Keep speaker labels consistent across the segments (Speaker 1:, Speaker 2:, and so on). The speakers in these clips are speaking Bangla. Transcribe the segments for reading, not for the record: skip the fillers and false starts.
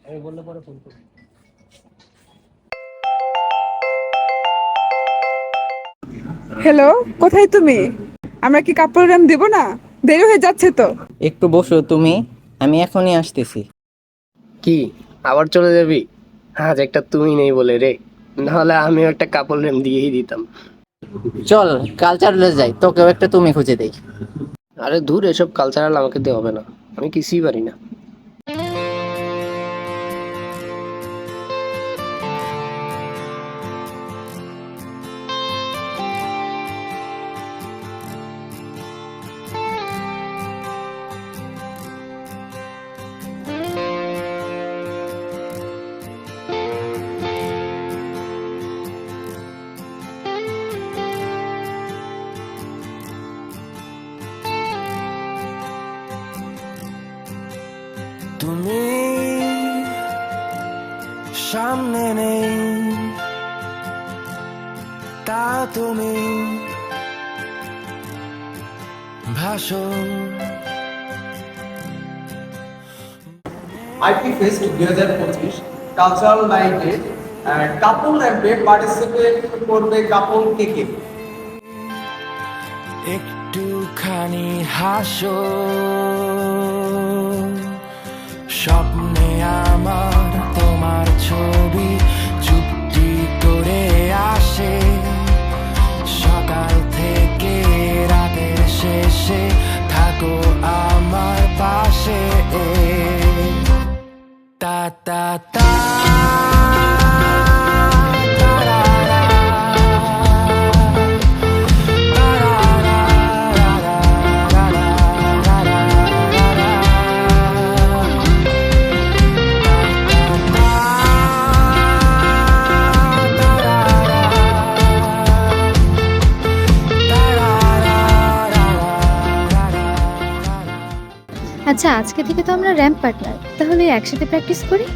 Speaker 1: আমি বললে পরে ফোন করবো।
Speaker 2: হ্যালো, কোথায় তুমি? আমরা কি কাপড় র্যাম দিব না? দেরি হয়ে যাচ্ছে তো।
Speaker 3: একটু বসো তুমি, আমি এখনই আসতেছি।
Speaker 1: কি, আবার চলে যাবি? আজ একটা তুমি নেই বলে রে, নাহলে আমিও একটা কাপড় রেম দিয়েই দিতাম।
Speaker 3: চল কালচারালে যাই, তোকেও একটা তুমি খুঁজে দেই।
Speaker 1: আরে দূর, এসব কালচারাল আমাকে দিয়ে হবে না, আমি কিছুই পারি না।
Speaker 4: তুমি সামনে নেই, তা তুমি ভাসো।
Speaker 5: আইপি ফেস্ট 2025 কালচারাল নাইটে কাপল র্যাম্পে পার্টিসিপেট করবে কাপল কে কে?
Speaker 4: একটুখানি হাসো, স্বপ্নে আমার তোমার ছবি চুপটি করে আসে। সকাল থেকে রাতের শেষে থাকো আমার পাশে। তা তা তা
Speaker 6: আচ্ছা, আজকে থেকে তো আমরা র্যাম্প পার্টনার, তাহলে একসাথে প্র্যাকটিস করি।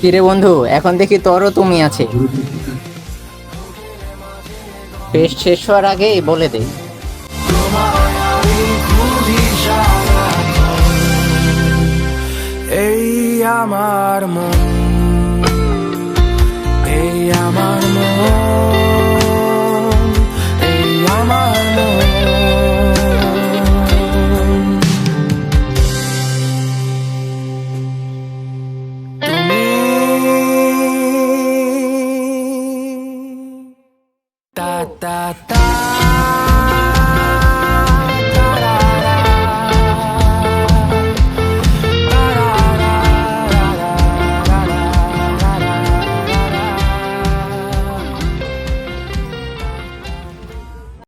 Speaker 3: কিরে বন্ধু, এখন দেখি তোরও তুমি আছে। টেস্ট শেষ হওয়ার আগেই বলে দেই।
Speaker 4: এই আমার মন, এই আমার মন, এই আমার মন। তুমি তা তা তা